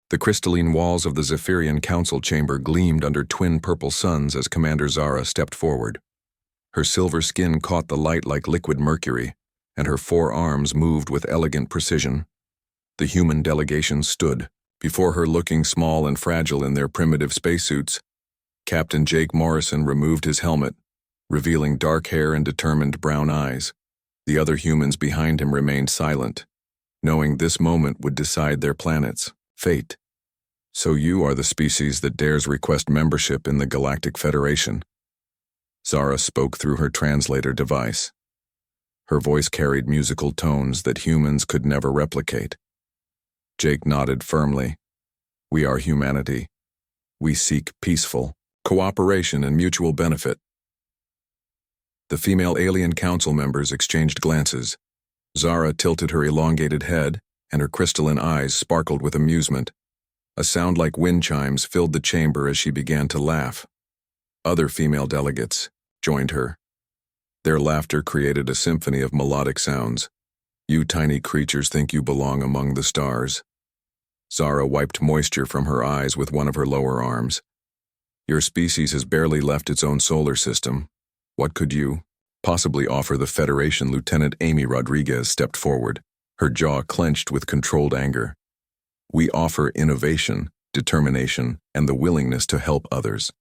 The crystalline walls of the Zephyrian council chamber gleamed under twin purple suns as Commander Zara stepped forward. Her silver skin caught the light like liquid mercury, and her 4 arms moved with elegant precision. The human delegation stood before her, looking small and fragile in their primitive spacesuits. Captain Jake Morrison removed his helmet, revealing dark hair and determined brown eyes. The other humans behind him remained silent, knowing this moment would decide their planet's fate. "So you are the species that dares request membership in the Galactic Federation?" Zara spoke through her translator device. Her voice carried musical tones that humans could never replicate. Jake nodded firmly. "We are humanity. We seek peaceful cooperation and mutual benefit." The female alien council members exchanged glances. Zara tilted her elongated head, and her crystalline eyes sparkled with amusement. A sound like wind chimes filled the chamber as she began to laugh. Other female delegates joined her. Their laughter created a symphony of melodic sounds. "You tiny creatures think you belong among the stars." Zara wiped moisture from her eyes with one of her lower arms. "Your species has barely left its own solar system. What could you possibly offer the Federation?" Lieutenant Amy Rodriguez stepped forward, her jaw clenched with controlled anger. "We offer innovation, determination, and the willingness to help others."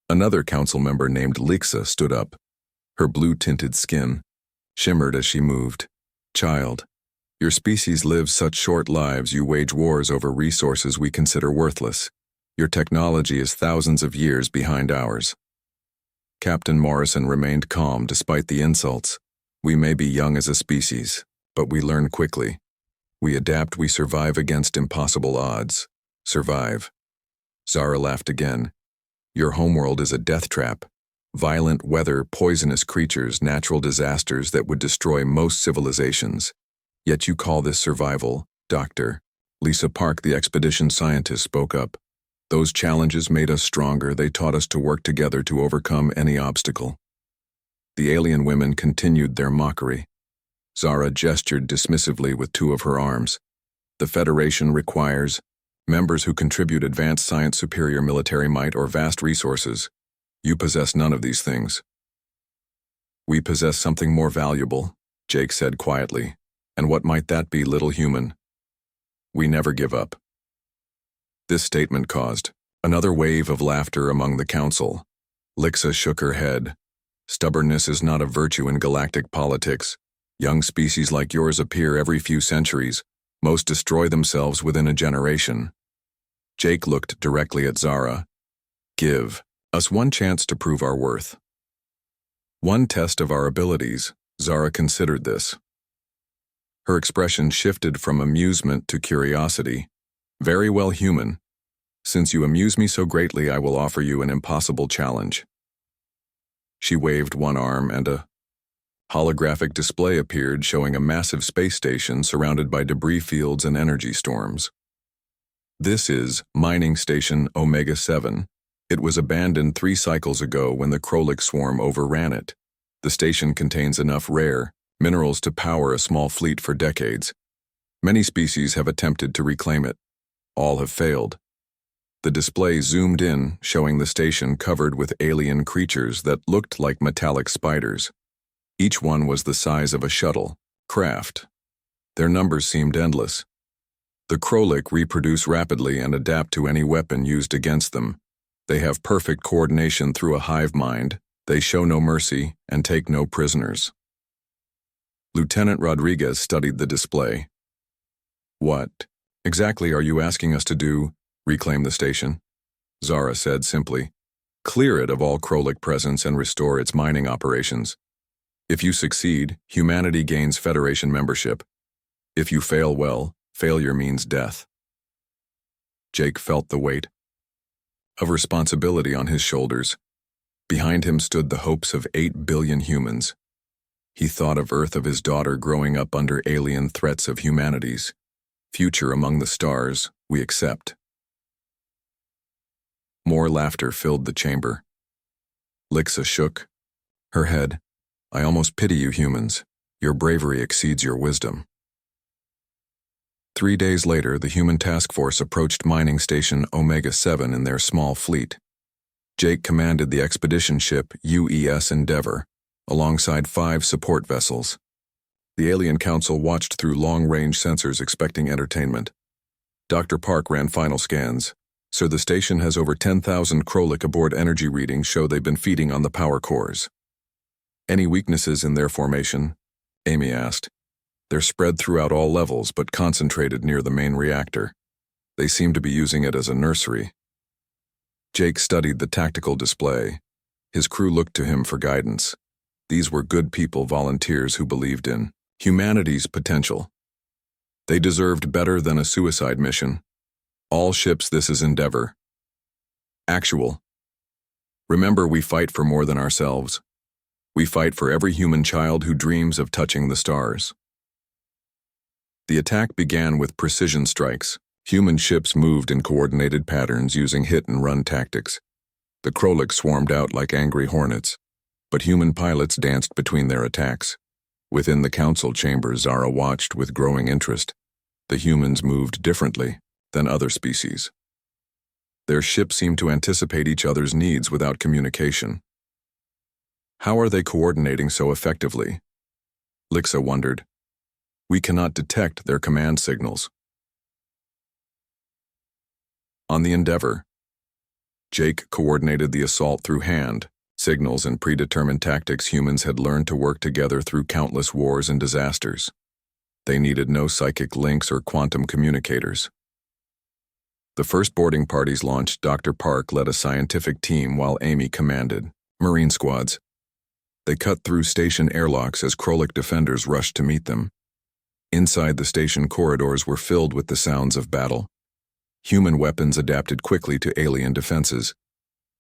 Another council member named Lixa stood up. Her blue-tinted skin shimmered as she moved. "Child, your species lives such short lives you wage wars over resources we consider worthless. Your technology is thousands of years behind ours." Captain Morrison remained calm despite the insults. "We may be young as a species, but we learn quickly. We adapt, we survive against impossible odds. Survive." Zara laughed again. "Your homeworld is a death trap. Violent weather, poisonous creatures, natural disasters that would destroy most civilizations. Yet you call this survival, Doctor." Lisa Park, the expedition scientist, spoke up. "Those challenges made us stronger. They taught us to work together to overcome any obstacle." The alien women continued their mockery. Zara gestured dismissively with 2 of her arms. "The Federation requires members who contribute advanced science, superior military might, or vast resources. You possess none of these things." "We possess something more valuable," Jake said quietly. "And what might that be, little human?" "We never give up." This statement caused another wave of laughter among the council. Lixa shook her head. "Stubbornness is not a virtue in galactic politics. Young species like yours appear every few centuries. Most destroy themselves within a generation." Jake looked directly at Zara. "Give us one chance to prove our worth. One test of our abilities." Zara considered this. Her expression shifted from amusement to curiosity. "Very well, human. Since you amuse me so greatly, I will offer you an impossible challenge." She waved one arm and a holographic display appeared, showing a massive space station surrounded by debris fields and energy storms. "This is Mining Station Omega-7. It was abandoned 3 cycles ago when the Krolik swarm overran it. The station contains enough rare minerals to power a small fleet for decades. Many species have attempted to reclaim it. All have failed." The display zoomed in, showing the station covered with alien creatures that looked like metallic spiders. Each one was the size of a shuttle craft. Their numbers seemed endless. The Krolik reproduce rapidly and adapt to any weapon used against them. They have perfect coordination through a hive mind. They show no mercy and take no prisoners. Lieutenant Rodriguez studied the display. "What exactly are you asking us to do? Reclaim the station?" Zara said simply. "Clear it of all Krolik presence and restore its mining operations. If you succeed, humanity gains Federation membership. If you fail, well, failure means death." Jake felt the weight of responsibility on his shoulders. Behind him stood the hopes of 8 billion humans. He thought of Earth, of his daughter growing up under alien threats, of humanity's future among the stars. "We accept." More laughter filled the chamber. Lixa shook her head. "I almost pity you humans. Your bravery exceeds your wisdom." 3 days later, the human task force approached mining station Omega-7 in their small fleet. Jake commanded the expedition ship UES Endeavor, alongside 5 support vessels. The Alien Council watched through long-range sensors expecting entertainment. Dr. Park ran final scans. "Sir, the station has over 10,000 Krolak aboard. Energy readings show they've been feeding on the power cores." "Any weaknesses in their formation?" Amy asked. "They're spread throughout all levels but concentrated near the main reactor. They seem to be using it as a nursery." Jake studied the tactical display. His crew looked to him for guidance. These were good people, volunteers who believed in humanity's potential. They deserved better than a suicide mission. "All ships, this is Endeavor. Actual. Remember, we fight for more than ourselves. We fight for every human child who dreams of touching the stars." The attack began with precision strikes. Human ships moved in coordinated patterns using hit-and-run tactics. The Krolak swarmed out like angry hornets, but human pilots danced between their attacks. Within the council chamber, Zara watched with growing interest. The humans moved differently than other species. Their ships seemed to anticipate each other's needs without communication. How are they coordinating so effectively? Lixa wondered. We cannot detect their command signals. On the Endeavor, Jake coordinated the assault through hand, signals, and predetermined tactics humans had learned to work together through countless wars and disasters. They needed no psychic links or quantum communicators. The first boarding parties launched. Dr. Park led a scientific team while Amy commanded Marine squads. They cut through station airlocks as Krolak defenders rushed to meet them. Inside, the station corridors were filled with the sounds of battle. Human weapons adapted quickly to alien defenses.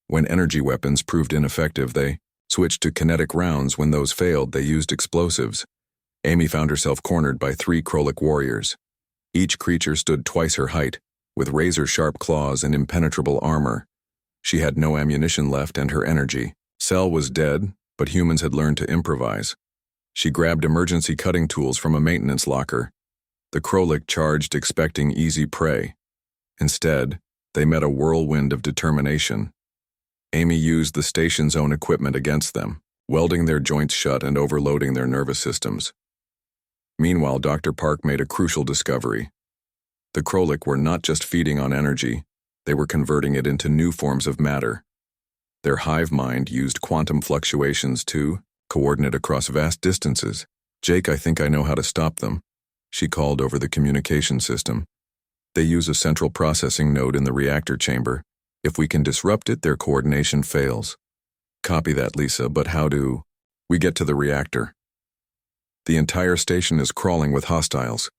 When energy weapons proved ineffective, they switched to kinetic rounds. When those failed, they used explosives. Amy found herself cornered by 3 Krolak warriors. Each creature stood twice her height, with razor-sharp claws and impenetrable armor. She had no ammunition left, and her energy cell was dead, but humans had learned to improvise. She grabbed emergency cutting tools from a maintenance locker. The Krolak charged, expecting easy prey. Instead, they met a whirlwind of determination. Amy used the station's own equipment against them, welding their joints shut and overloading their nervous systems. Meanwhile, Dr. Park made a crucial discovery. The Krolak were not just feeding on energy, they were converting it into new forms of matter. Their hive mind used quantum fluctuations to coordinate across vast distances. "Jake, I think I know how to stop them," she called over the communication system. "They use a central processing node in the reactor chamber. If we can disrupt it, their coordination fails." "Copy that, Lisa, but how do we get to the reactor?" "The entire station is crawling with hostiles."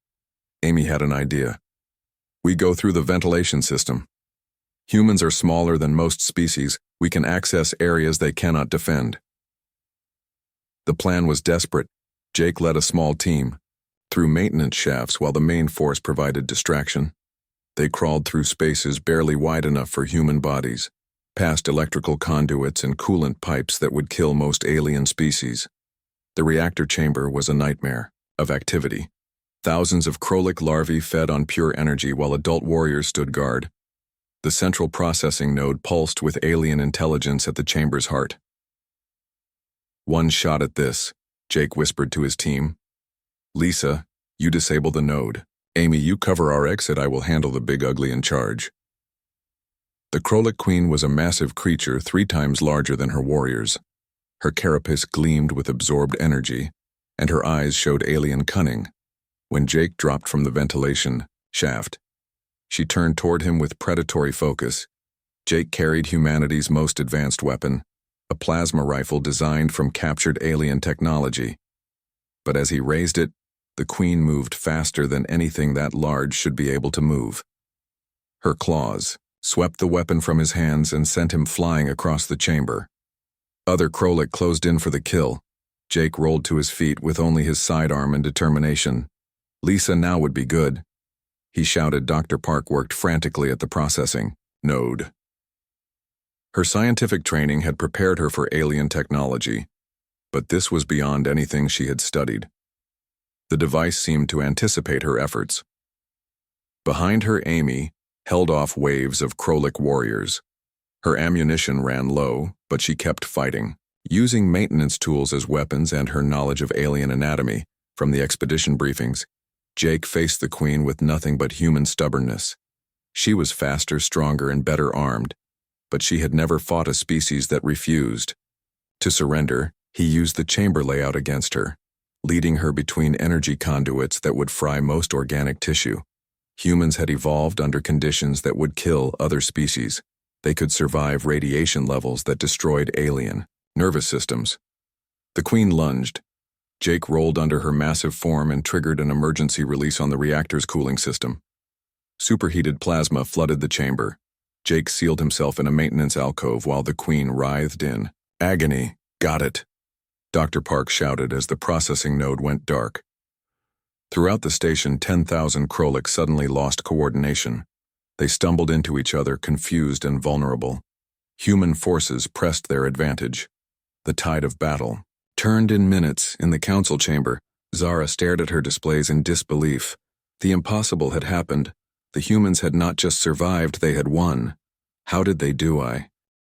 Amy had an idea. "We go through the ventilation system. Humans are smaller than most species. We can access areas they cannot defend." The plan was desperate. Jake led a small team through maintenance shafts while the main force provided distraction. They crawled through spaces barely wide enough for human bodies, past electrical conduits and coolant pipes that would kill most alien species. The reactor chamber was a nightmare of activity. Thousands of Krolak larvae fed on pure energy while adult warriors stood guard. The central processing node pulsed with alien intelligence at the chamber's heart. "One shot at this," Jake whispered to his team. "Lisa, you disable the node. Amy, you cover our exit. I will handle the big ugly in charge." The Krolak Queen was a massive creature 3 times larger than her warriors. Her carapace gleamed with absorbed energy, and her eyes showed alien cunning. When Jake dropped from the ventilation shaft, she turned toward him with predatory focus. Jake carried humanity's most advanced weapon, a plasma rifle designed from captured alien technology. But as he raised it, the Queen moved faster than anything that large should be able to move. Her claws swept the weapon from his hands and sent him flying across the chamber. Other Krolak closed in for the kill. Jake rolled to his feet with only his sidearm and determination. Lisa now would be good. He shouted. Dr. Park worked frantically at the processing node. Her scientific training had prepared her for alien technology, but this was beyond anything she had studied. The device seemed to anticipate her efforts. Behind her, Amy held off waves of Krolak warriors. Her ammunition ran low, but she kept fighting. Using maintenance tools as weapons and her knowledge of alien anatomy from the expedition briefings, Jake faced the Queen with nothing but human stubbornness. She was faster, stronger, and better armed, but she had never fought a species that refused. To surrender, he used the chamber layout against her, leading her between energy conduits that would fry most organic tissue. Humans had evolved under conditions that would kill other species. They could survive radiation levels that destroyed alien nervous systems. The Queen lunged. Jake rolled under her massive form and triggered an emergency release on the reactor's cooling system. Superheated plasma flooded the chamber. Jake sealed himself in a maintenance alcove while the Queen writhed in agony. Got it, Dr. Park shouted as the processing node went dark. Throughout the station, 10,000 Krolak suddenly lost coordination. They stumbled into each other, confused and vulnerable. Human forces pressed their advantage. The tide of battle turned in minutes. In the council chamber, Zara stared at her displays in disbelief. The impossible had happened. The humans had not just survived, they had won. How did they do it?